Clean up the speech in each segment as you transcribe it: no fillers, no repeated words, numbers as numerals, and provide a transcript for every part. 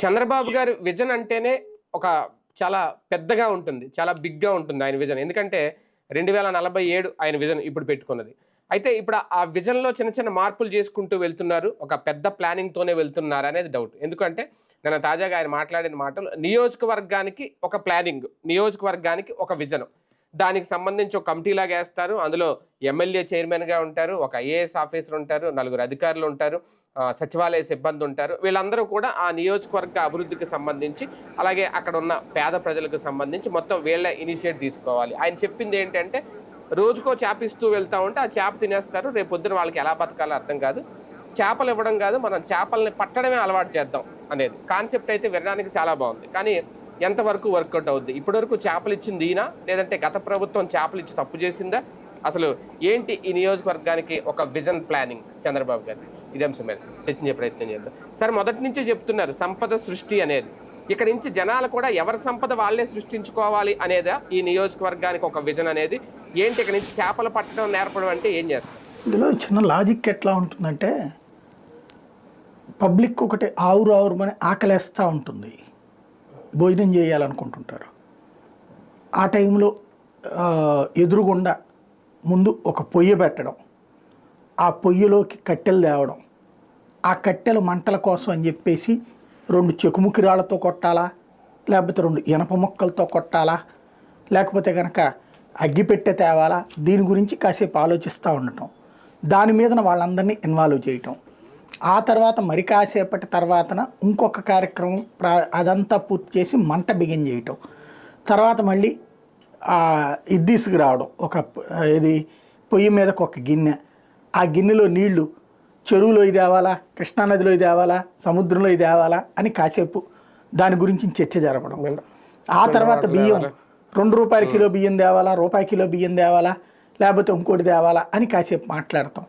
చంద్రబాబు గారి విజన్ అంటేనే ఒక చాలా పెద్దగా ఉంటుంది, చాలా బిగ్గా ఉంటుంది ఆయన విజన్. ఎందుకంటే 2047 ఆయన విజన్ ఇప్పుడు పెట్టుకున్నది. అయితే ఇప్పుడు ఆ విజన్లో చిన్న చిన్న మార్పులు చేసుకుంటూ వెళ్తున్నారు, ఒక పెద్ద ప్లానింగ్తోనే వెళ్తున్నారు అనేది డౌట్. ఎందుకంటే నేను తాజాగా ఆయన మాట్లాడిన మాటలు, నియోజకవర్గానికి ఒక ప్లానింగ్, నియోజకవర్గానికి ఒక విజన్, దానికి సంబంధించి ఒక కమిటీలాగా వేస్తారు. అందులో ఎమ్మెల్యే చైర్మన్గా ఉంటారు, ఒక ఐఏఎస్ ఆఫీసర్ ఉంటారు, నలుగురు అధికారులు ఉంటారు, సచివాలయ సిబ్బంది ఉంటారు. వీళ్ళందరూ కూడా ఆ నియోజకవర్గ అభివృద్ధికి సంబంధించి, అలాగే అక్కడ ఉన్న పేద ప్రజలకు సంబంధించి మొత్తం వీళ్ళ ఇనిషియేట్ తీసుకోవాలి. ఆయన చెప్పింది ఏంటంటే, రోజుకో చేప ఇస్తూ వెళ్తూ ఉంటే ఆ చేప తినేస్తారు, రేపు పొద్దున వాళ్ళకి ఎలా బతకాలో అర్థం కాదు, చేపలు ఇవ్వడం కాదు, మనం చేపల్ని పట్టడమే అలవాటు చేద్దాం అనేది కాన్సెప్ట్ అయితే వినడానికి చాలా బాగుంది. కానీ ఎంతవరకు వర్కౌట్ అవుద్ది? ఇప్పటివరకు చేపలు ఇచ్చింది ఈయన, లేదంటే గత ప్రభుత్వం చేపలు ఇచ్చి తప్పు చేసిందా? అసలు ఏంటి ఈ నియోజకవర్గానికి ఒక విజన్ ప్లానింగ్ చంద్రబాబు గారి? ఇదే అంశం మీద చర్చించే ప్రయత్నం చేద్దాం. సరే, మొదటి నుంచే చెప్తున్నారు సంపద సృష్టి అనేది. ఇక్కడ నుంచి జనాలు కూడా ఎవరి సంపద వాళ్ళే సృష్టించుకోవాలి అనేదా ఈ నియోజకవర్గానికి ఒక విజన్ అనేది? ఏంటి ఇక్కడ నుంచి చేపలు పట్టడం నేర్పడం అంటే ఏం చేస్తారు? ఇందులో చిన్న లాజిక్ ఎట్లా ఉంటుందంటే, పబ్లిక్ ఒకటి ఆవురావురమని ఆకలేస్తూ ఉంటుంది, భోజనం చేయాలనుకుంటుంటారు. ఆ టైంలో ఎదురుగుండా ముందు ఒక పొయ్యి పెట్టడం, ఆ పొయ్యిలోకి కట్టెలు తేవడం, ఆ కట్టెలు మంటల కోసం అని చెప్పేసి 2 చెకుముకి రాళ్లతో కొట్టాలా, లేకపోతే 2 ఇనప ముక్కలతో కొట్టాలా, లేకపోతే కనుక అగ్గిపెట్టె తేవాలా, దీని గురించి కాసేపు ఆలోచిస్తూ ఉండటం, దాని మీద వాళ్ళందరినీ ఇన్వాల్వ్ చేయటం, ఆ తర్వాత మరి కాసేపటి తర్వాతన ఇంకొక కార్యక్రమం అదంతా పూర్తి చేసి మంట బిగిన్ చేయటం, తర్వాత మళ్ళీ ఇది తీసుకురావడం, ఒక ఇది పొయ్యి మీదకి ఒక గిన్నె, ఆ గిన్నెలో నీళ్లు చెరువులో తేవాలా, కృష్ణానదిలో తేవాలా, సముద్రంలో తేవాలా అని కాసేపు దాని గురించి చర్చ జరపడం, ఆ తర్వాత బియ్యం ₹2 కిలో బియ్యం తేవాలా, ₹1 కిలో బియ్యం తేవాలా, లేకపోతే ఇంకోటి తేవాలా అని కాసేపు మాట్లాడతాం.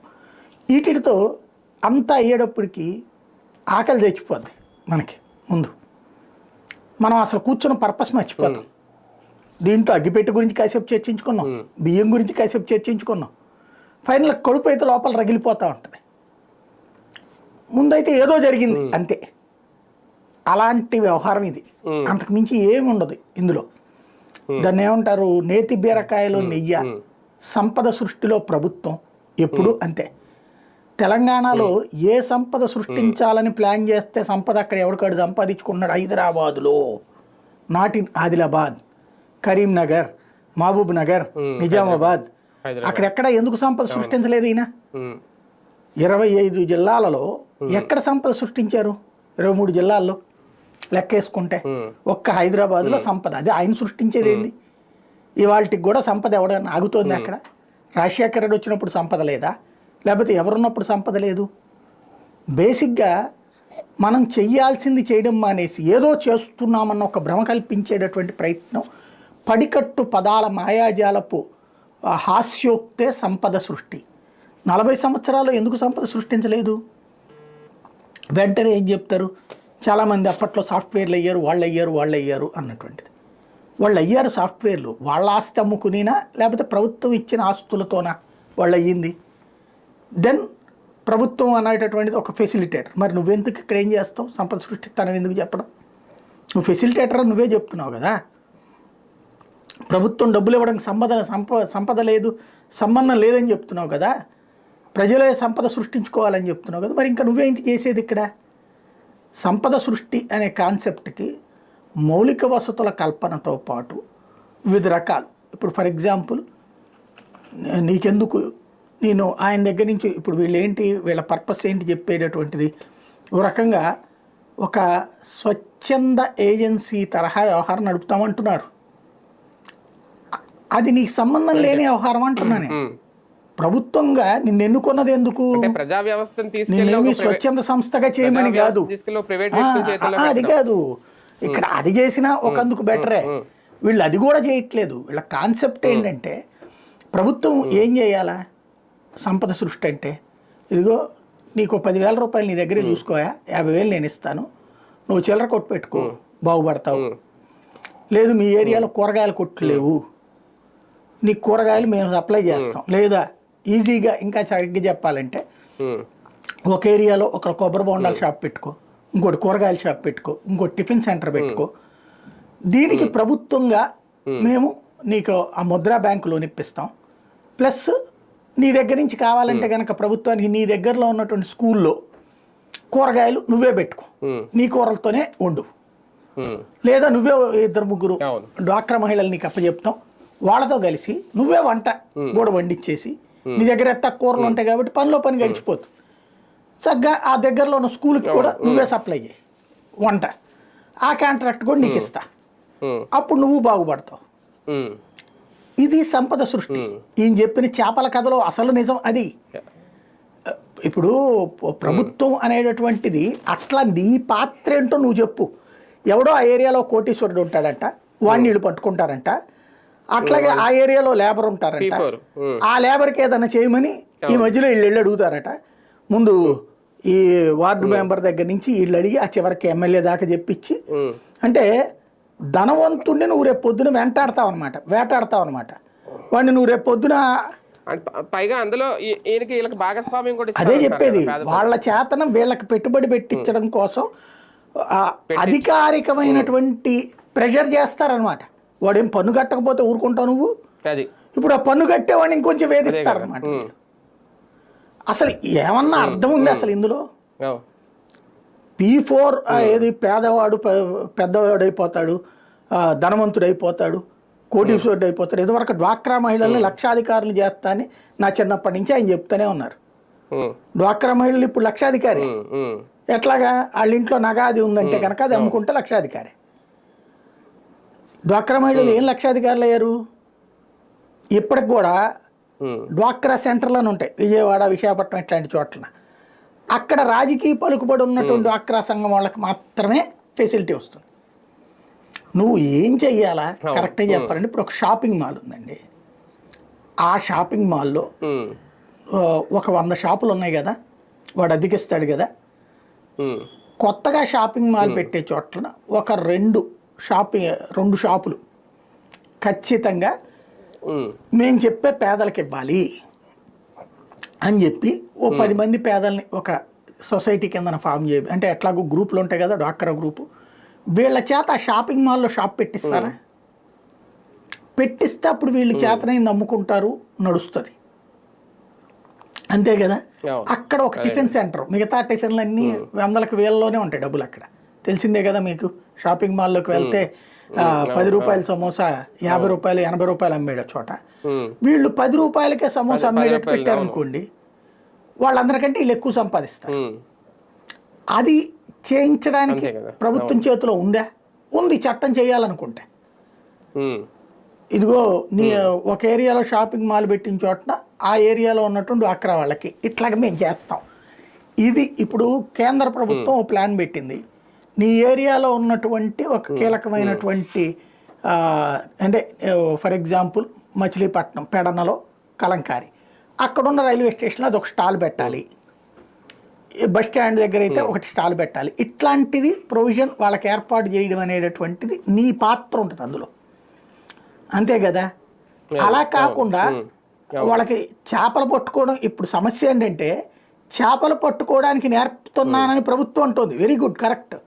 వీటితో అంతా అయ్యేటప్పటికి ఆకలి తెచ్చిపోద్ది మనకి. ముందు మనం అసలు కూర్చున్న పర్పస్ మర్చిపోతాం. దీంట్లో అగ్గిపెట్టి గురించి కాసేపు చర్చించుకున్నాం, బియ్యం గురించి కాసేపు చర్చించుకున్నాం, ఫైనల్ కడుపు అయితే లోపల రగిలిపోతూ ఉంటుంది. ముందైతే ఏదో జరిగింది అంతే, అలాంటి వ్యవహారం ఇది, అంతకు మించి ఏమి ఉండదు ఇందులో. దాన్ని ఏమంటారు, నేతి బీరకాయలో నెయ్యి, సంపద సృష్టిలో ప్రభుత్వం ఎప్పుడు అంతే. తెలంగాణలో ఏ సంపద సృష్టించాలని ప్లాన్ చేస్తే సంపద అక్కడ ఎవరికాడు సంపాదించుకున్నాడు. హైదరాబాదులో, నాట్ ఇన్ ఆదిలాబాద్, కరీంనగర్, మహబూబ్ నగర్, నిజామాబాద్, అక్కడెక్కడ ఎందుకు సంపద సృష్టించలేదు ఈయన? 25 జిల్లాలలో ఎక్కడ సంపద సృష్టించారు? 23 జిల్లాల్లో లెక్కేసుకుంటే ఒక్క హైదరాబాద్లో సంపద, అది ఆయన సృష్టించేది ఏంది? ఇవాళకి కూడా సంపద ఎవడన్నా ఆగుతోంది అక్కడ? రాజశేఖర రెడ్డి వచ్చినప్పుడు సంపద లేదా, లేకపోతే ఎవరున్నప్పుడు సంపద లేదు? బేసిక్గా మనం చెయ్యాల్సింది చేయడం మానేసి ఏదో చేస్తున్నామన్న ఒక భ్రమ కల్పించేటటువంటి ప్రయత్నం, పడికట్టు పదాల మాయాజాలపు హాస్యోక్తే సంపద సృష్టి. 40 సంవత్సరాలు ఎందుకు సంపద సృష్టించలేదు? వెంటనే ఏం చెప్తారు, చాలామంది అప్పట్లో సాఫ్ట్వేర్లు అయ్యారు, వాళ్ళు అయ్యారు అన్నటువంటిది. వాళ్ళు అయ్యారు సాఫ్ట్వేర్లు, వాళ్ళ ఆస్తి అమ్ముకునినా లేకపోతే ప్రభుత్వం ఇచ్చిన ఆస్తులతోనా వాళ్ళు అయ్యింది? దెన్ ప్రభుత్వం అనేటటువంటిది ఒక ఫెసిలిటేటర్. మరి నువ్వెందుకు ఇక్కడ ఏం చేస్తావు? సంపద సృష్టిస్తానని ఎందుకు చెప్పడం? నువ్వు ఫెసిలిటేటర్ అని నువ్వే చెప్తున్నావు కదా. ప్రభుత్వం డబ్బులు ఇవ్వడానికి సంపద లేదు, సంబంధం లేదని చెప్తున్నావు కదా. ప్రజలే సంపద సృష్టించుకోవాలని చెప్తున్నావు కదా. మరి ఇంకా నువ్వేంటి చేసేది ఇక్కడ? సంపద సృష్టి అనే కాన్సెప్ట్కి మౌలిక వసతుల కల్పనతో పాటు వివిధ రకాలు, ఇప్పుడు ఫర్ ఎగ్జాంపుల్ నీకెందుకు, నేను ఆయన దగ్గర నుంచి ఇప్పుడు వీళ్ళ పర్పస్ ఏంటి చెప్పేటటువంటిది, ఓ రకంగా ఒక స్వచ్ఛంద ఏజెన్సీ తరహా వ్యవహారం నడుపుతామంటున్నారు. అది నీకు సంబంధం లేని వ్యవహారం అంటున్నాను. ప్రభుత్వంగా నిన్ను ఎన్నుకున్నది ఎందుకు? నిన్నేమి స్వచ్ఛంద సంస్థగా చేయమని కాదు, అది కాదు. ఇక్కడ అది చేసినా ఒకందుకు బెటరే. వీళ్ళు అది కూడా చేయట్లేదు. వీళ్ళ కాన్సెప్ట్ ఏంటంటే, ప్రభుత్వం ఏం చేయాలా సంపద సృష్టి అంటే, ఇదిగో నీకు 10,000 రూపాయలు నీ దగ్గరే చూసుకోయా, 50,000 నేను ఇస్తాను, నువ్వు చిల్లర కొట్టు పెట్టుకో, బాగుపడతావు. లేదు మీ ఏరియాలో కూరగాయల కొట్లు లేవు, నీ కూరగాయలు మేము సప్లై చేస్తాం. లేదా ఈజీగా ఇంకా సరిగ్గా చెప్పాలంటే, ఒక ఏరియాలో ఒక కొబ్బరి బొండాల షాప్ పెట్టుకో, ఇంకోటి కూరగాయల షాప్ పెట్టుకో, ఇంకోటి టిఫిన్ సెంటర్ పెట్టుకో. దీనికి ప్రభుత్వంగా మేము నీకు ఆ ముద్రా బ్యాంకు లోన్ ఇప్పిస్తాం, ప్లస్ నీ దగ్గర నుంచి కావాలంటే కనుక ప్రభుత్వానికి నీ దగ్గరలో ఉన్నటువంటి స్కూల్లో కూరగాయలు నువ్వే పెట్టుకో, నీ కూరలతోనే వండు, లేదా నువ్వే 2-3 డ్వాక్రా మహిళలు నీకు అప్పచెప్తాం, వాళ్ళతో కలిసి నువ్వే వంట కూడా వండించేసి, నీ దగ్గర ఎట్టా కూరలు ఉంటాయి కాబట్టి పనిలో పని గడిచిపోతుంది. చక్కగా ఆ దగ్గరలో ఉన్న స్కూల్కి కూడా నువ్వే సప్లై చేయి వంట, ఆ కాంట్రాక్ట్ కూడా నీకు ఇస్తా, అప్పుడు నువ్వు బాగుపడతావు. ఇది సంపద సృష్టి. ఈయన చెప్పిన చేపల కథలో అసలు నిజం అది. ఇప్పుడు ప్రభుత్వం అనేటటువంటిది అట్లా నీ పాత్ర ఏంటో నువ్వు చెప్పు. ఎవడో ఆ ఏరియాలో కోటీశ్వరుడు ఉంటాడంట, వాడిని వీళ్ళు పట్టుకుంటారంట, అట్లాగే ఆ ఏరియాలో లేబర్ ఉంటారంట, ఆ లేబర్కి ఏదైనా చేయమని ఈ మధ్యలో వీళ్ళు అడుగుతారట. ముందు ఈ వార్డు మెంబర్ దగ్గర నుంచి వీళ్ళు అడిగి ఆ చివరికి ఎమ్మెల్యే దాకా చెప్పించి, అంటే ధనవంతుడిని నువ్వు రేపు పొద్దున వేటాడతావు అనమాట. వాడిని నువ్వు రేపు పొద్దున పైగా అందులో వీళ్ళకి భాగస్వామ్యం కూడా అదే చెప్పేది, వాళ్ళ చేతనం వీళ్ళకి పెట్టుబడి పెట్టించడం కోసం అధికారికమైనటువంటి ప్రెషర్ చేస్తారనమాట. వాడేం పన్ను కట్టకపోతే ఊరుకుంటావు నువ్వు. ఇప్పుడు ఆ పన్ను కట్టేవాడిని ఇంకొంచెం వేధిస్తారనమాట. అసలు ఏమన్నా అర్థం ఉంది అసలు ఇందులో? P4 ఏది పేదవాడు పెద్దవాడు అయిపోతాడు, ధనవంతుడు అయిపోతాడు, కోటీశ్వరుడు అయిపోతాడు. ఇదివరకు డ్వాక్రా మహిళల్ని లక్షాధికారులు చేస్తా అని నా చిన్నప్పటి నుంచి ఆయన చెప్తూనే ఉన్నారు. డ్వాక్రా మహిళలు ఇప్పుడు లక్షాధికారి. ఎట్లాగా? వాళ్ళ ఇంట్లో నగాది ఉందంటే కనుక అది అమ్ముకుంటే లక్షాధికారి. డ్వాక్రా మహిళలు ఏం లక్షాధికారులు అయ్యారు? ఇప్పటికి కూడా డ్వాక్రా సెంటర్లను ఉంటాయి విజయవాడ, విశాఖపట్నం ఇట్లాంటి చోట్ల. అక్కడ రాజకీయ పలుకుబడి ఉన్నటువంటి డ్వాక్రా సంఘం వాళ్ళకి మాత్రమే ఫెసిలిటీ వస్తుంది. నువ్వు ఏం చెయ్యాలా కరెక్ట్గా చెప్పాలంటే, ఇప్పుడు ఒక షాపింగ్ మాల్ ఉందండి, ఆ షాపింగ్ మాల్లో ఒక 100 షాపులు ఉన్నాయి కదా, వాడు అద్దెకిస్తాడు కదా. కొత్తగా షాపింగ్ మాల్ పెట్టే చోట్ల ఒక 2 షాపులు ఖచ్చితంగా మేము చెప్పే పేదలకు ఇవ్వాలి అని చెప్పి ఓ 10 మంది పేదల్ని ఒక సొసైటీ కింద ఫామ్ చేయ, అంటే ఎట్లాగో గ్రూపులు ఉంటాయి కదా, డ్వాక్రా గ్రూపు, వీళ్ళ చేత ఆ షాపింగ్ మాల్లో షాప్ పెట్టిస్తారా? పెట్టిస్తే అప్పుడు వీళ్ళు చేతనైంది నమ్ముకుంటారు, నడుస్తుంది, అంతే కదా. అక్కడ ఒక టిఫిన్ సెంటర్, మిగతా టిఫిన్లు అన్నీ 100కి 1000లోనే ఉంటాయి డబ్బులు. అక్కడ తెలిసిందే కదా మీకు. షాపింగ్ మాల్లోకి వెళ్తే 10 రూపాయల సమోసా 50 రూపాయలు 80 రూపాయలు అమ్మేట చోట వీళ్ళు 10 రూపాయలకే సమోసా అమ్మేటట్టు పెట్టారనుకోండి, వాళ్ళందరికంటే వీళ్ళు ఎక్కువ సంపాదిస్తారు. అది చేయించడానికి ప్రభుత్వం చేతిలో ఉందా? ఉంది, చట్టం చేయాలనుకుంటే. ఇదిగో నీ ఒక ఏరియాలో షాపింగ్ మాల్ పెట్టిన చోటన ఆ ఏరియాలో ఉన్నటువంటి డ్వాక్రా వాళ్ళకి ఇట్లాగ మేము చేస్తాం. ఇది ఇప్పుడు కేంద్ర ప్రభుత్వం ఓ ప్లాన్ పెట్టింది. నీ ఏరియాలో ఉన్నటువంటి ఒక కీలకమైనటువంటి అంటే ఫర్ ఎగ్జాంపుల్ మచిలీపట్నం పెడనలో కలంకారి, అక్కడున్న రైల్వే స్టేషన్లో అదొక స్టాల్ పెట్టాలి, బస్ స్టాండ్ దగ్గర అయితే ఒకటి స్టాల్ పెట్టాలి. ఇట్లాంటిది ప్రొవిజన్ వాళ్ళకి ఏర్పాటు చేయడం అనేటటువంటిది నీ పాత్ర ఉంటుంది అందులో, అంతే కదా. అలా కాకుండా వాళ్ళకి చేపలు పట్టుకోవడం, ఇప్పుడు సమస్య ఏంటంటే చేపలు పట్టుకోవడానికి నేర్పుతున్నానని ప్రభుత్వం అంటుంది, వెరీ గుడ్, కరెక్ట్.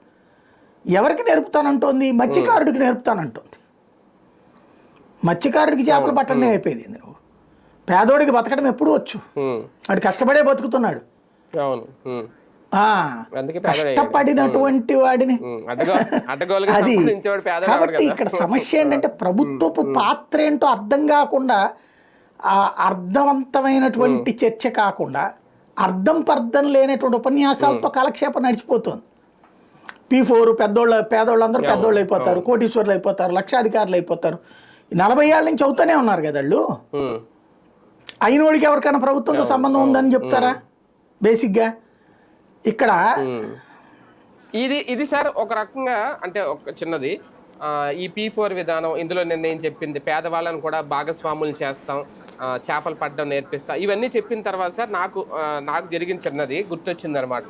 ఎవరికి నేర్పుతానంటోంది? మత్స్యకారుడికి నేర్పుతానంటుంది. మత్స్యకారుడికి చేపలు పట్టడమే అయిపోయింది. నువ్వు పేదోడికి బతకడం ఎప్పుడు వచ్చు, వాడు కష్టపడే బతుకుతున్నాడు. కష్టపడినటువంటి వాడిని అది. కాబట్టి ఇక్కడ సమస్య ఏంటంటే ప్రభుత్వపు పాత్ర ఏంటో అర్థం కాకుండా, ఆ అర్థవంతమైనటువంటి చర్చ కాకుండా పర్థం లేనటువంటి ఉపన్యాసాలతో కాలక్షేపం నడిచిపోతుంది. P4 పేదోళ్ళందరూ పెద్దోళ్ళు అయిపోతారు, కోటీశ్వర్లు అయిపోతారు, లక్షాధికారులు అయిపోతారు. 40 ఏళ్ళ నుంచి అవుతూనే ఉన్నారు కదా వాళ్ళు. అయినోడికి ఎవరికైనా ప్రభుత్వంతో సంబంధం ఉందని చెప్తారా? బేసిక్గా ఇక్కడ ఇది సార్ ఒక రకంగా అంటే ఒక చిన్నది ఈ P4 విధానం, ఇందులో నేను చెప్పింది పేదవాళ్ళని కూడా భాగస్వాములు చేస్తాం, చేపలు పట్టడం నేర్పిస్తాం, ఇవన్నీ చెప్పిన తర్వాత సార్ నాకు జరిగిన చిన్నది గుర్తొచ్చింది అనమాట.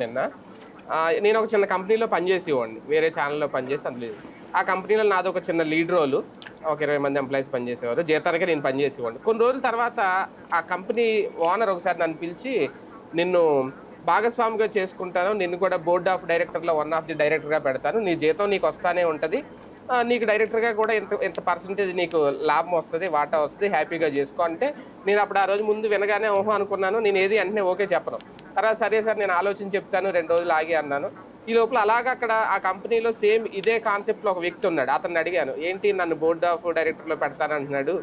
నేను ఒక చిన్న కంపెనీలో పనిచేసేవాడిని, వేరే ఛానల్లో పనిచేసి, అందులో ఆ కంపెనీలో నాది ఒక చిన్న లీడ్ రోలు, ఒక 20 మంది ఎంప్లాయీస్ పనిచేసేవారు, జీతానికే నేను పనిచేసేవాడిని. కొన్ని రోజుల తర్వాత ఆ కంపెనీ ఓనర్ ఒకసారి నన్ను పిలిచి, నిన్ను భాగస్వామిగా చేసుకుంటాను, నిన్ను కూడా బోర్డ్ ఆఫ్ డైరెక్టర్లో వన్ ఆఫ్ ది డైరెక్టర్గా పెడతాను, నీ జీతం నీకు వస్తానే ఉంటుంది, నీకు డైరెక్టర్గా కూడా ఎంత పర్సంటేజ్ నీకు లాభం వస్తుంది, వాటా వస్తుంది, హ్యాపీగా చేసుకో అంటే నేను అప్పుడు ఆ రోజు ముందు వినగానే ఓహో అనుకున్నాను. నేను ఏది వెంటనే ఓకే చెప్పను. తర్వాత సరే సార్ నేను ఆలోచించి చెప్తాను 2 రోజులు ఆగి అన్నాను. ఈ లోపల అలాగా అక్కడ ఆ కంపెనీలో సేమ్ ఇదే కాన్సెప్ట్లో ఒక వ్యక్తి ఉన్నాడు. అతన్ని అడిగాను, ఏంటి నన్ను బోర్డ్ ఆఫ్ డైరెక్టర్లో పెడతానంటున్నాడు,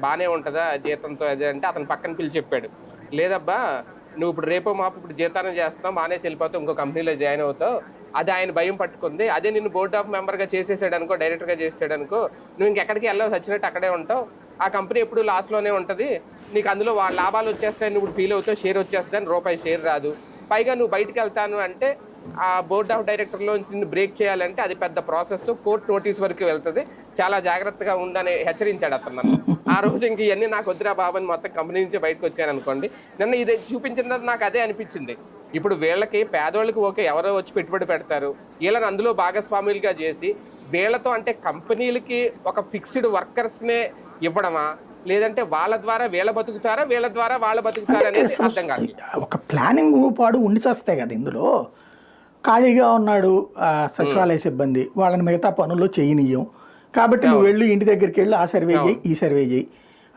బాగానే ఉంటుందా జీతంతో అదే అంటే అతను పక్కన పిలిచి చెప్పాడు, లేదబ్బా నువ్వు ఇప్పుడు రేపో మాపు ఇప్పుడు జీతానం చేస్తావు, బాగానే వెళ్ళిపోతావు, ఇంకో కంపెనీలో జాయిన్ అవుతావు, అది ఆయన భయం పట్టుకుంది. అదే నిన్ను బోర్డ్ ఆఫ్ మెంబర్గా చేసేసాడు అనుకో, డైరెక్టర్గా చేసాడు అనుకో, నువ్వు ఇంకెక్కడికి వెళ్ళావు, వచ్చినట్టు అక్కడే ఉంటావు, ఆ కంపెనీ ఎప్పుడు లాస్లోనే ఉంటుంది, నీకు అందులో వాళ్ళ లాభాలు వచ్చేస్తాయని నువ్వు ఫీల్ అవుతావు, షేర్ వచ్చేస్తాయని రూపాయి షేర్ రాదు, పైగా నువ్వు బయటికి వెళ్తాను అంటే ఆ బోర్డ్ ఆఫ్ డైరెక్టర్లో నిన్ను బ్రేక్ చేయాలంటే అది పెద్ద ప్రాసెస్, కోర్టు నోటీస్ వరకు వెళ్తుంది, చాలా జాగ్రత్తగా ఉండని హెచ్చరించాడు అతను నన్ను. ఆ రోజు ఇంక ఇవన్నీ నాకు వద్దురా బాబని మొత్తం కంపెనీ నుంచి బయటకు వచ్చాను అనుకోండి. నిన్న ఇది చూపించిన నాకు అదే అనిపించింది. ఇప్పుడు వీళ్ళకి పేదోళ్ళకి ఓకే ఎవరో వచ్చి పెట్టుబడి పెడతారు, వీళ్ళని అందులో భాగస్వాములుగా చేసి వీళ్ళతో అంటే కంపెనీలకి ఒక ఫిక్స్డ్ వర్కర్స్నే ఇవ్వడమా, లేదంటే వాళ్ళ ద్వారా వీళ్ళ బతుకుతారా, వీళ్ళ ద్వారా వాళ్ళ బతుకుతారా అనేది అర్థం కాదు. ఒక ప్లానింగ్ పాడు ఉండి చేస్తాయి కదా. ఇందులో ఖాళీగా ఉన్నాడు సచివాలయ సిబ్బంది, వాళ్ళని మిగతా పనుల్లో చేయనీయం కాబట్టి నువ్వు వెళ్ళి ఇంటి దగ్గరికి వెళ్ళి ఆ సర్వే చేయి, ఈ సర్వే చేయి,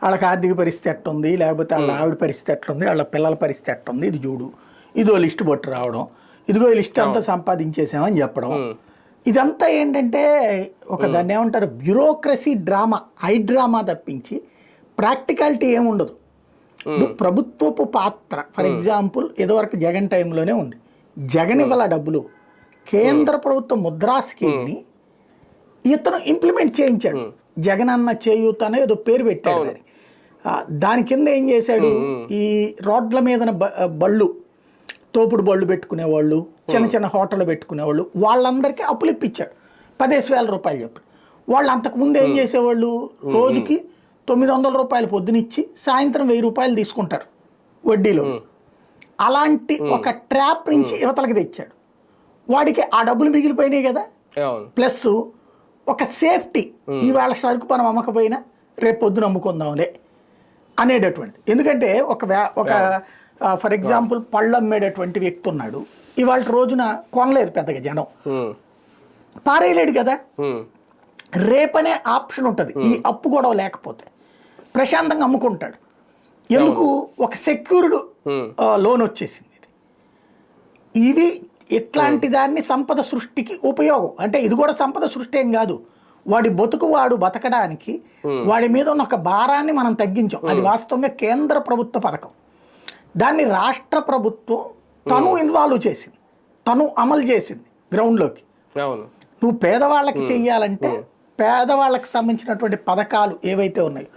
వాళ్ళకి ఆర్థిక పరిస్థితి ఎట్టుంది, లేకపోతే వాళ్ళ ఆవిడ పరిస్థితి ఎట్లుంది, వాళ్ళ పిల్లల పరిస్థితి ఎట్టుంది, ఇది చూడు, ఇదో లిస్ట్ పట్టు రావడం, ఇదిగో ఈ లిస్ట్ అంతా సంపాదించేసామని చెప్పడం, ఇదంతా ఏంటంటే ఒక దాన్ని ఏమంటారు బ్యూరోక్రసీ డ్రామా, హై డ్రామా తప్పించి ప్రాక్టికాలిటీ ఏముండదు. ఇప్పుడు ప్రభుత్వపు పాత్ర ఫర్ ఎగ్జాంపుల్ ఇదివరకు జగన్ టైంలోనే ఉంది. జగన్ ఇవ్వాల డబ్బులు, కేంద్ర ప్రభుత్వం ముద్రా స్కీమ్ని ఇతను ఇంప్లిమెంట్ చేయించాడు. జగన్ అన్న చేయూత అనే ఏదో పేరు పెట్టాడు. దాని కింద ఏం చేశాడు, ఈ రోడ్ల మీద బళ్ళు, తోపుడు బళ్ళు పెట్టుకునేవాళ్ళు, చిన్న చిన్న హోటళ్ళు పెట్టుకునేవాళ్ళు, వాళ్ళందరికీ అప్పులు ఇప్పించాడు 15,000 రూపాయలు చెప్పి. వాళ్ళు అంతకుముందు ఏం చేసేవాళ్ళు, రోజుకి 900 రూపాయలు పొద్దునిచ్చి సాయంత్రం 1000 రూపాయలు తీసుకుంటారు వడ్డీలో. అలాంటి ఒక ట్రాప్ నుంచి యువతలకు తెచ్చాడు. వాడికి ఆ డబ్బులు మిగిలిపోయినాయి కదా, ప్లస్ ఒక సేఫ్టీ, ఈవేళ సరుకు మనం అమ్మకపోయినా రేపు పొద్దున అమ్ముకుందాంలే అనేటటువంటి. ఎందుకంటే ఒక ఫర్ ఎగ్జాంపుల్ పళ్ళు అమ్మేటటువంటి వ్యక్తి ఉన్నాడు, ఇవాళ రోజున కొనలేదు పెద్దగా జనం, పారేయలేడు కదా, రేపనే ఆప్షన్ ఉంటుంది. ఈ అప్పు గొడవ లేకపోతే ప్రశాంతంగా అమ్ముకుంటాడు. ఎందుకు, ఒక సెక్యూర్డ్ లోన్ వచ్చేసింది. ఇవి ఇట్లాంటి దాన్ని సంపద సృష్టికి ఉపయోగం. అంటే ఇది కూడా సంపద సృష్టి ఏం కాదు, వాడి బతుకు వాడు బతకడానికి వాడి మీద ఉన్న ఒక భారాన్ని మనం తగ్గించాం. అది వాస్తవంగా కేంద్ర ప్రభుత్వ పథకం. దాన్ని రాష్ట్ర ప్రభుత్వం తను ఇన్వాల్వ్ చేసింది, తను అమలు చేసింది గ్రౌండ్లోకి. నువ్వు పేదవాళ్ళకి చెయ్యాలంటే పేదవాళ్ళకి సంబంధించినటువంటి పథకాలు ఏవైతే ఉన్నాయో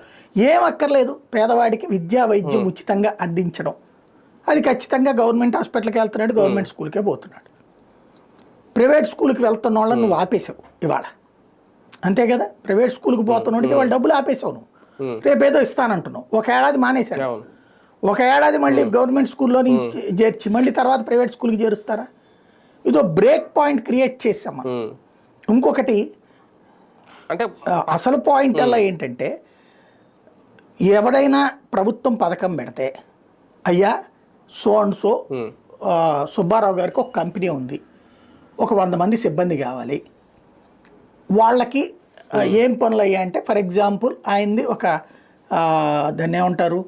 ఏం అక్కర్లేదు, పేదవాడికి విద్యా వైద్యం ఉచితంగా అందించడం, అది ఖచ్చితంగా గవర్నమెంట్ హాస్పిటల్కి వెళ్తున్నాడు, గవర్నమెంట్ స్కూల్కే పోతున్నాడు. ప్రైవేట్ స్కూల్కి వెళ్తున్న వాళ్ళని నువ్వు ఆపేసావు ఇవాళ, అంతే కదా. ప్రైవేట్ స్కూల్కి పోతున్నోడికి వాళ్ళు డబ్బులు ఆపేసావు నువ్వు, రేపేదో ఇస్తానంటున్నావు. ఒక ఏడాది మానేశాడు, ఒక ఏడాది మళ్ళీ గవర్నమెంట్ స్కూల్లో చేర్చి మళ్ళీ తర్వాత ప్రైవేట్ స్కూల్కి చేరుస్తారా? ఇదో బ్రేక్ పాయింట్ క్రియేట్ చేసామా. ఇంకొకటి అంటే అసలు పాయింట్ అలా ఏంటంటే, ఎవడైనా ప్రభుత్వం పథకం పెడితే, అయ్యా సో అండ్ సో సుబ్బారావు గారికి ఒక కంపెనీ ఉంది, ఒక 100 మంది సిబ్బంది కావాలి, వాళ్ళకి ఏం పనులు అయ్యా అంటే ఫర్ ఎగ్జాంపుల్ ఆయనది ఒక దాన్ని ఏమంటారు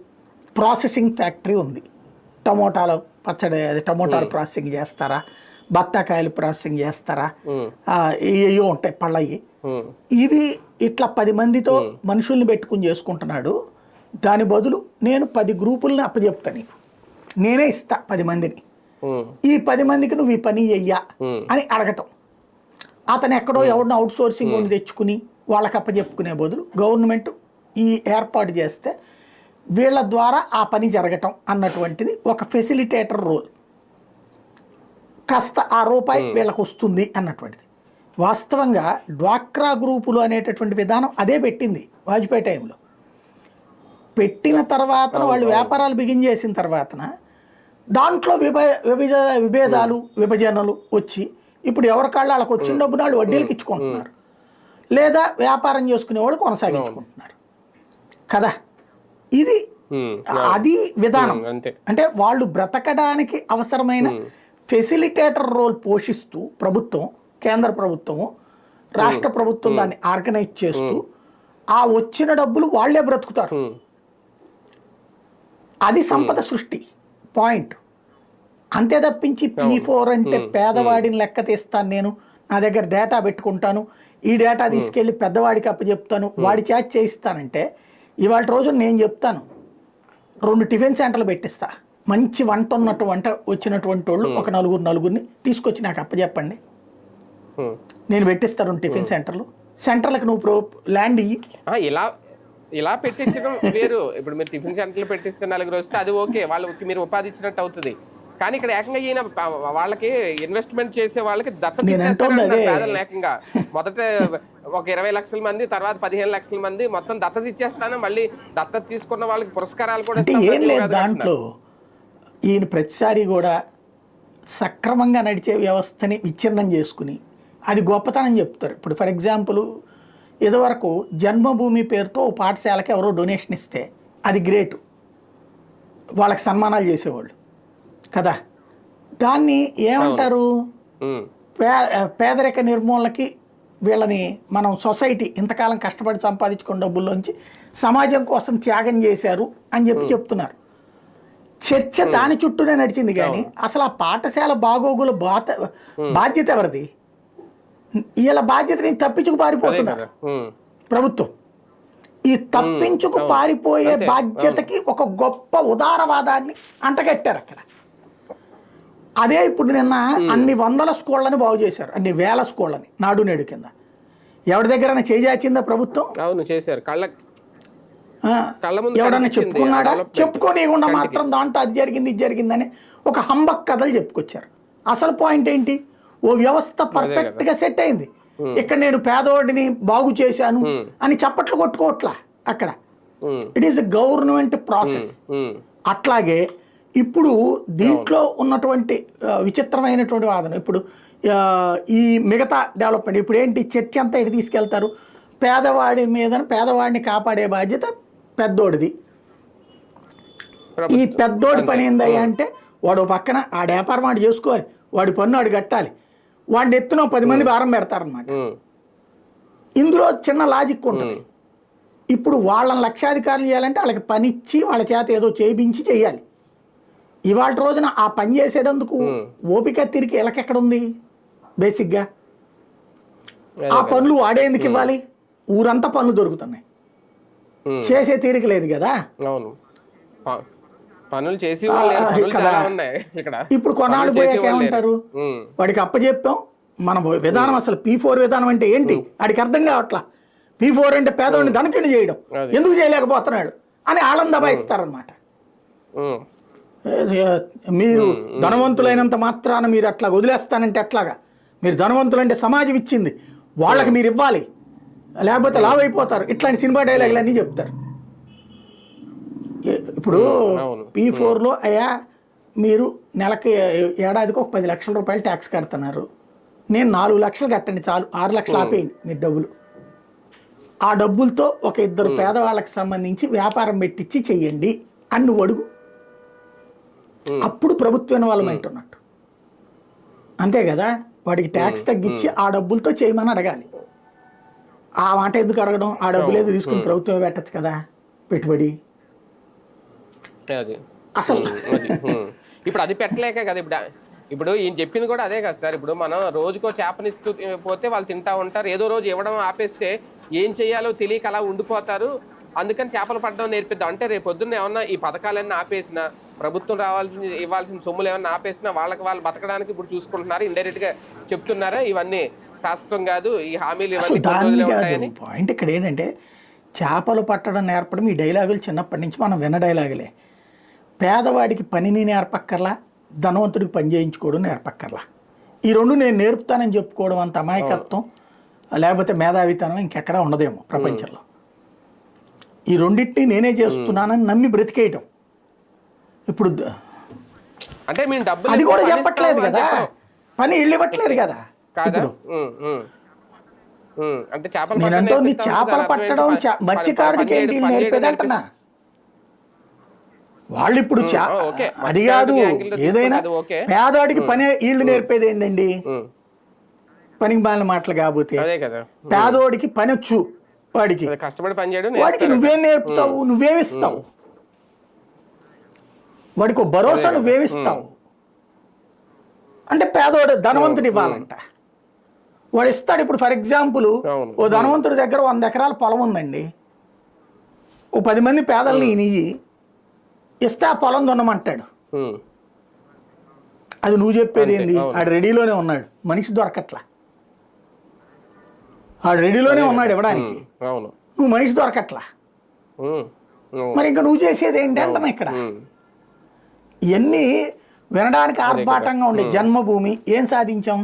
ప్రాసెసింగ్ ఫ్యాక్టరీ ఉంది, టమోటాలు పచ్చడి, అది టమోటాలు ప్రాసెసింగ్ చేస్తారా, బత్తాకాయలు ప్రాసెసింగ్ చేస్తారా, ఏయో ఉంటాయి పళ్ళయి, ఇవి ఇట్లా 10 మందితో మనుషుల్ని పెట్టుకుని చేసుకుంటున్నాడు. దాని బదులు నేను 10 గ్రూపుల్ని అప్పచెప్తా, నీకు నేనే ఇస్తా 10 మందిని, ఈ 10 మందికి నువ్వు ఈ పని చెయ్యా అని అడగటం. అతను ఎక్కడో ఎవరినో అవుట్ సోర్సింగ్ తెచ్చుకుని వాళ్ళకి అప్పచెప్పుకునే బదులు గవర్నమెంట్ ఈ ఏర్పాటు చేస్తే వీళ్ళ ద్వారా ఆ పని జరగటం అన్నటువంటిది ఒక ఫెసిలిటేటర్ రోల్. కాస్త ఆ రూపాయి వీళ్ళకు వస్తుంది అన్నటువంటిది. వాస్తవంగా డ్వాక్రా గ్రూపులు అనేటటువంటి విధానం అదే పెట్టింది వాజ్పేయి టైంలో. పెట్టిన తర్వాత వాళ్ళు వ్యాపారాలు బిగిన్ చేసిన తర్వాత దాంట్లో విభేదాలు విభజనలు వచ్చి ఇప్పుడు ఎవరికాళ్ళు వాళ్ళకి వచ్చిన డబ్బున వాళ్ళు వడ్డీలకు ఇచ్చుకుంటున్నారు, లేదా వ్యాపారం చేసుకునే వాళ్ళు కొనసాగించుకుంటున్నారు కదా. ఇది అది విధానం. అంతే. అంటే వాళ్ళు బ్రతకడానికి అవసరమైన ఫెసిలిటేటర్ రోల్ పోషిస్తూ ప్రభుత్వం, కేంద్ర ప్రభుత్వము, రాష్ట్ర ప్రభుత్వం దాన్ని ఆర్గనైజ్ చేస్తూ ఆ వచ్చిన డబ్బులు వాళ్లే బ్రతుకుతారు. అది సంపద సృష్టి పాయింట్. అంతే తప్పించి P4 అంటే పేదవాడిని లెక్క తీస్తాను, నేను నా దగ్గర డేటా పెట్టుకుంటాను, ఈ డేటా తీసుకెళ్లి పెద్దవాడికి అప్పచెప్తాను, వాడి చేత చేయిస్తానంటే ఇవాళ రోజు నేను చెప్తాను 2 టిఫిన్ సెంటర్లు పెట్టిస్తా, మంచి వంట వచ్చినటువంటి వాళ్ళు ఒక నలుగురిని తీసుకొచ్చి నాకు అప్పచెప్పండి, నేను పెట్టిస్తా 2 టిఫిన్ సెంటర్లకు నువ్వు ల్యాండ్ ఇయ్యి. ఇలా పెట్టించడం వేరు. ఇప్పుడు మీరు టిఫిన్ సెంటర్లు పెట్టిస్తే 4 వస్తే అది ఓకే, వాళ్ళకి మీరు ఉపాధి ఇచ్చినట్టు అవుతుంది. కానీ ఇక్కడ ఏకంగా ఈయన వాళ్ళకి ఇన్వెస్ట్మెంట్ చేసే వాళ్ళకి దత్తత పేదలు ఏకంగా మొదట ఒక 20 లక్షల మంది, తర్వాత 15 లక్షల మంది మొత్తం దత్తత ఇచ్చేస్తాను, మళ్ళీ దత్తత తీసుకున్న వాళ్ళకి పురస్కారాలు కూడా ఏం లేదు దాంట్లో. ఈయన ప్రతిసారి కూడా సక్రమంగా నడిచే వ్యవస్థని విచ్ఛిన్నం చేసుకుని అది గొప్పతనం చెప్తారు. ఇప్పుడు ఫర్ ఎగ్జాంపుల్ ఇదివరకు జన్మభూమి పేరుతో పాఠశాలకి ఎవరో డొనేషన్ ఇస్తే అది గ్రేటు, వాళ్ళకి సన్మానాలు చేసేవాళ్ళు కదా. దాన్ని ఏమంటారు, పేదరిక నిర్మూలనకి వీళ్ళని మనం సొసైటీ ఇంతకాలం కష్టపడి సంపాదించుకున్న డబ్బుల్లోంచి సమాజం కోసం త్యాగం చేశారు అని చెప్తున్నారు. చర్చ దాని చుట్టూనే నడిచింది. కానీ అసలు ఆ పాఠశాల బాగోగుల బాధ్యత ఎవరిది? వీళ్ళ బాధ్యతని తప్పించుకు పారిపోతున్నారు ప్రభుత్వం. ఈ తప్పించుకు పారిపోయే బాధ్యతకి ఒక గొప్ప ఉదారవాదాన్ని అంటగట్టారు అక్కడ. అదే ఇప్పుడు నిన్న అన్ని వందల స్కూళ్ళని బాగు చేశారు, అన్ని వేల స్కూళ్ళని నాడు నేడు కింద. ఎవరి దగ్గర చేజాచిందా ప్రభుత్వం? అవును చేశారు. ఎవడన్నా చెప్పుకున్నాడా? చెప్పుకోనివ్వకుండా మాత్రం దాంట్లో అది జరిగింది ఇది జరిగిందని ఒక హంబక్ కథలు చెప్పుకొచ్చారు. అసలు పాయింట్ ఏంటి? ఓ వ్యవస్థ పర్ఫెక్ట్ గా సెట్ అయింది, ఇక్కడ నేను పేదవాడిని బాగు చేశాను అని చప్పట్లు కొట్టుకోవట్లా అక్కడ. It is government process. అట్లాగే ఇప్పుడు దీంట్లో ఉన్నటువంటి విచిత్రమైనటువంటి వాదన, ఇప్పుడు ఈ మిగతా డెవలప్మెంట్ ఇప్పుడు ఏంటి, చర్చ అంతా ఎటు తీసుకెళ్తారు? పేదవాడి మీద, పేదవాడిని కాపాడే బాధ్యత పెద్దోడిది. ఈ పెద్దోడి పని ఏందయ్యా అంటే వాడు పక్కన ఆ వ్యాపారం వాడు చేసుకోవాలి, వాడి పన్ను వాడు కట్టాలి, వాడిని ఎత్తున 10 మంది భారం పెడతారనమాట. ఇందులో చిన్న లాజిక్ ఉంటుంది. ఇప్పుడు వాళ్ళని లక్షాధికారులు చేయాలంటే వాళ్ళకి పని ఇచ్చి వాళ్ళ చేత ఏదో చేయించి చేయాలి. ఇవాళ రోజున ఆ పని చేసేటందుకు ఓపిక తిరిగి వీళ్ళకెక్కడుంది? బేసిక్గా ఆ పనులు వాడేందుకు ఇవ్వాలి? ఊరంతా పనులు దొరుకుతున్నాయి, చేసే తీరిక లేదు కదా. ఇప్పుడు కొన్నాళ్ళు పోయాక ఏమంటారు, వాడికి అప్పచెప్పాం మన విధానం. అసలు P4 విధానం అంటే ఏంటి వాడికి అర్థం కావట్లా. P4 అంటే పేదవాడిని ధనికుని చేయడం, ఎందుకు చేయలేకపోతున్నాడు అని ఆనందబాయిస్తారనమాట. మీరు ధనవంతులైనంత మాత్రాన మీరు అట్లా వదిలేస్తానంటే ఎట్లాగా? మీరు ధనవంతులంటే సమాజం ఇచ్చింది, వాళ్ళకి మీరు ఇవ్వాలి, లేకపోతే లావ్ అయిపోతారు. ఇట్లాంటి సినిమా డైలాగులు అన్నీ చెప్తారు. ఇప్పుడు P4లో అయ్యా మీరు నెలకి ఏడాదికి ఒక 10 లక్షల రూపాయలు ట్యాక్స్ కడుతున్నారు, నేను 4 లక్షలు కట్టండి చాలు, 6 లక్షలు ఆపేయండి మీరు డబ్బులు. ఆ డబ్బులతో ఒక 2 పేదవాళ్ళకి సంబంధించి వ్యాపారం పెట్టించి చెయ్యండి అని నువ్వు అడుగు. అప్పుడు ప్రభుత్వ ఇన్వాల్వ్మెంట్ ఉన్నట్టు, అంతే కదా. వాడికి ట్యాక్స్ తగ్గించి ఆ డబ్బులతో చేయమని అడగాలి. ఆ మాట ఎందుకు అడగడం? ఆ డబ్బులు ఏదో తీసుకుని ప్రభుత్వమే పెట్టచ్చు కదా పెట్టుబడి. అసలు ఇప్పుడు అది పెట్టలేక కదా ఇప్పుడు ఈయన చెప్పింది కూడా అదే కదా సార్. ఇప్పుడు మనం రోజుకో చేపనిస్తూ పోతే వాళ్ళు తింటా ఉంటారు, ఏదో రోజు ఇవ్వడం ఆపేస్తే ఏం చెయ్యాలో తెలియక అలా ఉండిపోతారు. అందుకని చేపలు పట్టడం నేర్పిద్దాం అంటే రేపు పొద్దున్న ఏమన్నా ఈ పథకాలన్నీ ఆపేసినా, ప్రభుత్వం ఇవ్వాల్సిన సొమ్ములు ఏమన్నా ఆపేసినా వాళ్ళకి వాళ్ళు బతకడానికి ఇప్పుడు చూసుకుంటున్నారు. ఇండైరెక్ట్ గా చెప్తున్నారా ఇవన్నీ శాస్త్రం కాదు, ఈ హామీలు ఇవన్నీ. పాయింట్ ఇక్కడ ఏంటంటే చేపలు పట్టడం నేర్పడం ఈ డైలాగులు చిన్నప్పటి నుంచి మనం విన్న డైలాగులే. పేదవాడికి పనిని నేర్పక్కర్లా, ధనవంతుడికి పని చేయించుకోవడం నేర్పక్కర్లా. ఈ రెండు నేను నేర్పుతానని చెప్పుకోవడం అంత అమాయకత్వం లేకపోతే మేధావితనం ఇంకెక్కడా ఉండదేమో ప్రపంచంలో. ఈ రెండింటిని నేనే చేస్తున్నానని నమ్మి బ్రతికేయటం. ఇప్పుడు అంటే అది కూడా చెప్పట్లేదు కదా, పని ఇళ్ళు ఇవ్వట్లేదు కదా. ఇప్పుడు నేనంటోంది చేపలు పట్టడం మత్స్యకారుడికి ఏంటి నేర్పేది అంటున్నా. వాళ్ళు ఇప్పుడు ఓకే అది కాదు, ఏదైనా అది ఓకే పేదవాడికి పని వీళ్ళు నేర్పేది ఏంటండి, పనికి మాలిన మాటలు కాకపోతే అదే కదా పేదోడికి పని వచ్చు, వాడికి అదే కష్టపడి పని చేయడం వాడికి నువ్వేం నేర్పుతావు, నువ్వేమిస్తావు, వాడికి ఒక భరోసా నువ్వేమిస్తావు అంటే పేదవాడు ధనవంతుడు ఇవ్వాలంట, వాడు ఇస్తాడు. ఇప్పుడు ఫర్ ఎగ్జాంపుల్ అవును. ఓ ధనవంతుడి దగ్గర 100 ఎకరాల పొలం ఉందండి, ఓ 10 మంది పేదల్ని ఈయనియ్యి ఇస్తే ఆ పొలం దున్నమంటాడు. అది నువ్వు చెప్పేది ఏంది, ఆడు రెడీలోనే ఉన్నాడు, మనిషి దొరకట్లా, ఆడు రెడీలోనే ఉన్నాడు ఇవ్వడానికి, నువ్వు మనిషి దొరకట్లా, మరి ఇంకా నువ్వు చేసేది ఏంటి అంటున్నా ఇక్కడ. ఇవన్నీ వినడానికి ఆర్భాటంగా ఉండే. జన్మభూమి ఏం సాధించాం,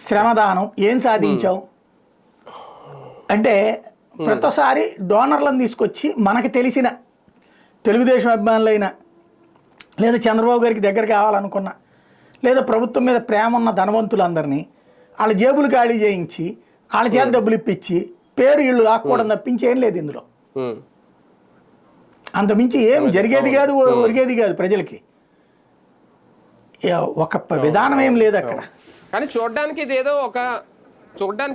శ్రమదానం ఏం సాధించాం అంటే ప్రతిసారి డోనర్లను తీసుకొచ్చి మనకు తెలిసిన తెలుగుదేశం అభిమానులైనా లేదా చంద్రబాబు గారికి దగ్గర కావాలనుకున్న లేదా ప్రభుత్వం మీద ప్రేమ ఉన్న ధనవంతులందరినీ వాళ్ళ జేబులు ఖాళీ చేయించి వాళ్ళ చేత డబ్బులు ఇప్పించి పేరు ఇళ్ళు లాక్కోవడం తప్పించి ఏం లేదు ఇందులో. అంతమించి ఏం జరిగేది కాదు, ఒరిగేది కాదు ప్రజలకి, ఒక విధానం ఏం లేదు అక్కడ. కానీ చూడడానికి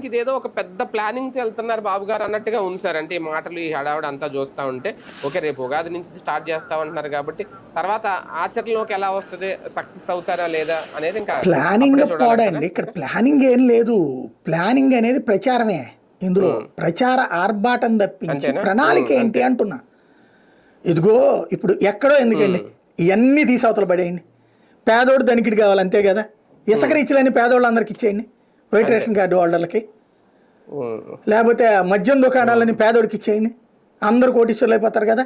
ఇదేదో ఒక పెద్ద ప్లానింగ్ వెళ్తున్నారు బాబు గారు అన్నట్టుగా ఉంది సార్. అంటే ఈ మాటలు ఈ హడావుడు అంతా చూస్తూ ఉంటే ఓకే రేపు ఉగాది నుంచి స్టార్ట్ చేస్తామంటున్నారు కాబట్టి తర్వాత ఆచరణలోకి ఎలా వస్తుంది, సక్సెస్ అవుతారా లేదా అనేది ఇంకా ప్లానింగ్ పోడండి. ఇక్కడ ప్లానింగ్ ఏం లేదు, ప్లానింగ్ అనేది ప్రచారమే. ఇందులో ప్రచార ఆర్భాటం తప్పించి ప్రణాళిక ఏంటి అంటున్నా. ఇదిగో ఇప్పుడు ఎక్కడో ఎందుకండి ఇవన్నీ తీసి అవతల పడేయండి, పేదోడు ధనికుడు కావాలి అంతే కదా, ఇసుక రీచ్లని పేదోళ్ళు అందరికి ఇచ్చేయండి, వైట్ రేషన్ కార్డు హోల్డర్లకి, లేకపోతే మద్యం దుకాణాలని పేదోడికి ఇచ్చేయండి, అందరు కోటీశ్వర్లు అయిపోతారు కదా.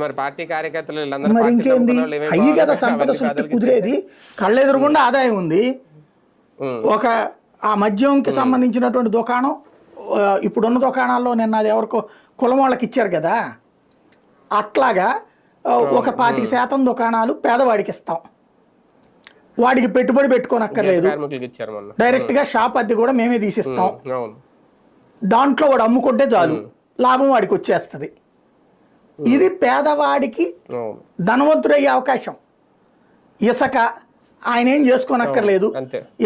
మరి పార్టీ కార్యకర్తలు మరి ఇంకేంది అయ్యి కదా సంపద సృష్టి కుదిరేది. కళ్ళెదురుగుండా ఆదాయం ఉంది, ఒక ఆ మద్యంకి సంబంధించినటువంటి దుకాణం ఇప్పుడున్న దుకాణాల్లో నిన్న అది ఎవరికో కులం వాళ్ళకి ఇచ్చారు కదా, అట్లాగా ఒక 25% దుకాణాలు పేదవాడికి ఇస్తాం, వాడికి పెట్టుబడి పెట్టుకోనక్కర్లేదు, డైరెక్ట్గా షాప్ అద్దె కూడా మేమే తీసిస్తాం, దాంట్లో వాడు అమ్ముకుంటే చాలు లాభం వాడికి వచ్చేస్తుంది. ఇది పేదవాడికి ధనవంతుడయ్యే అవకాశం. ఇసుక ఆయన ఏం చేసుకోనక్కర్లేదు,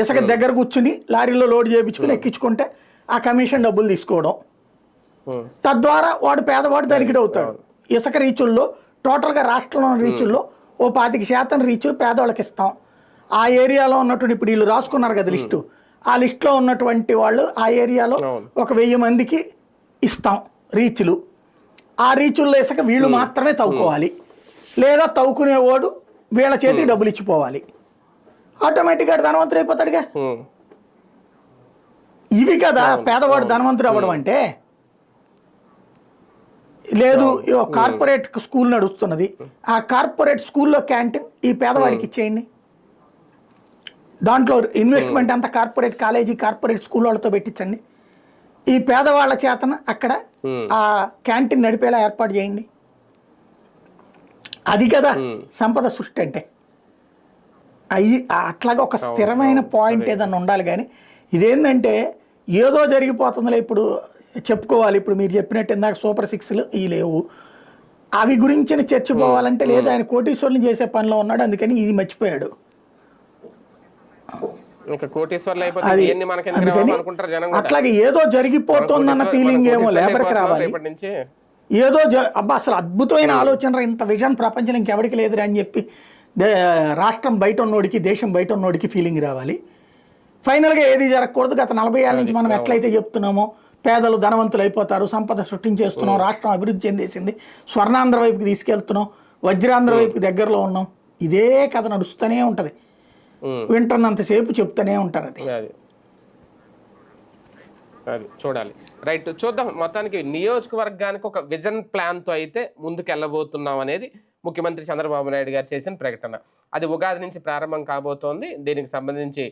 ఇసుక దగ్గర కూర్చుని లారీలో లోడ్ చేయించుకుని ఎక్కించుకుంటే ఆ కమిషన్ డబ్బులు తీసుకోవడం, తద్వారా వాడు పేదవాడు ధనికుడు అవుతాడు. ఇసుక రీచుల్లో టోటల్గా రాష్ట్రంలోని రీచుల్లో ఓ 25% రీచులు పేదవాళ్ళకి ఇస్తాం. ఆ ఏరియాలో ఉన్నటువంటి ఇప్పుడు వీళ్ళు రాసుకున్నారు కదా లిస్టు, ఆ లిస్టులో ఉన్నటువంటి వాళ్ళు ఆ ఏరియాలో ఒక 1000 మందికి ఇస్తాం రీచులు. ఆ రీచుల్లో ఇసుక వీళ్ళు మాత్రమే తవ్వుకోవాలి, లేదా తవ్వుకునేవాడు వీళ్ళ చేతికి డబ్బులు ఇచ్చిపోవాలి, ఆటోమేటిక్గా ధనవంతుడు అయిపోతాడుగా. ఇవి కదా పేదవాడు ధనవంతుడు అవ్వడం అంటే. లేదు కార్పొరేట్ స్కూల్ నడుస్తున్నది, ఆ కార్పొరేట్ స్కూల్లో క్యాంటీన్ ఈ పేదవాడికి ఇచ్చేయండి, దాంట్లో ఇన్వెస్ట్మెంట్ అంతా కార్పొరేట్ కాలేజీ కార్పొరేట్ స్కూల్ వాళ్ళతో పెట్టించండి, ఈ పేదవాళ్ళ చేతన అక్కడ ఆ క్యాంటీన్ నడిపేలా ఏర్పాటు చేయండి. అది కదా సంపద సృష్టి అంటే. అట్లాగా ఒక స్థిరమైన పాయింట్ ఏదన్నా ఉండాలి. కానీ ఇదేంటంటే ఏదో జరిగిపోతుందిలే ఇప్పుడు చెప్పుకోవాలి. ఇప్పుడు మీరు చెప్పినట్టు ఇందాక సూపర్ 6లు ఇవి లేవు, అవి గురించి చర్చిపోవాలంటే లేదు ఆయన కోటీశ్వర్లు చేసే పనిలో ఉన్నాడు, అందుకని ఇది మర్చిపోయాడు. అట్లాగే ఏదో జరిగిపోతుందన్న ఫీలింగ్ ఏమో లేబర్కి రావాలి. ఏదో అబ్బా అసలు అద్భుతమైన ఆలోచన, ఇంత విజన్ ప్రపంచం ఇంకెవరికి లేదురా అని చెప్పి రాష్ట్రం బయట ఉన్నోడికి దేశం బయట ఉన్నోడికి ఫీలింగ్ రావాలి. ఫైనల్గా ఏది జరగకూడదు. గత 40 ఏళ్ళ నుంచి మనం ఎట్లయితే చెప్తున్నామో పేదలు ధనవంతులు అయిపోతారు, సంపద సృష్టించేస్తున్నాం, రాష్ట్రం అభివృద్ధి చెందేసింది, స్వర్ణాంధ్ర వైపుకి తీసుకెళ్తున్నాం, వజ్రాంధ్ర వైపుకి దగ్గరలో ఉన్నాం, ఇదే కథ నడుస్తూనే ఉంటుంది. వింటున్నంతసేపు చెప్తూనే ఉంటారు. అది చూడాలి. రైట్, చూద్దాం. మొత్తానికి నియోజకవర్గానికి ఒక విజన్ ప్లాన్తో అయితే ముందుకు వెళ్ళబోతున్నాం అనేది ముఖ్యమంత్రి చంద్రబాబు నాయుడు గారు చేసిన ప్రకటన. అది ఉగాది నుంచి ప్రారంభం కాబోతోంది. దీనికి సంబంధించి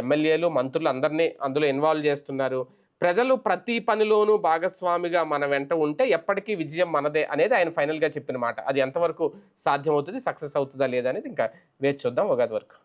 ఎమ్మెల్యేలు మంత్రులు అందరినీ అందులో ఇన్వాల్వ్ చేస్తున్నారు. ప్రజలు ప్రతి పనిలోనూ భాగస్వామిగా మన వెంట ఉంటే ఎప్పటికీ విజయం మనదే అనేది ఆయన ఫైనల్గా చెప్పిన మాట. అది ఎంతవరకు సాధ్యమవుతుంది, సక్సెస్ అవుతుందా లేదా అనేది ఇంకా వేచి చూద్దాం ఉగాది వరకు.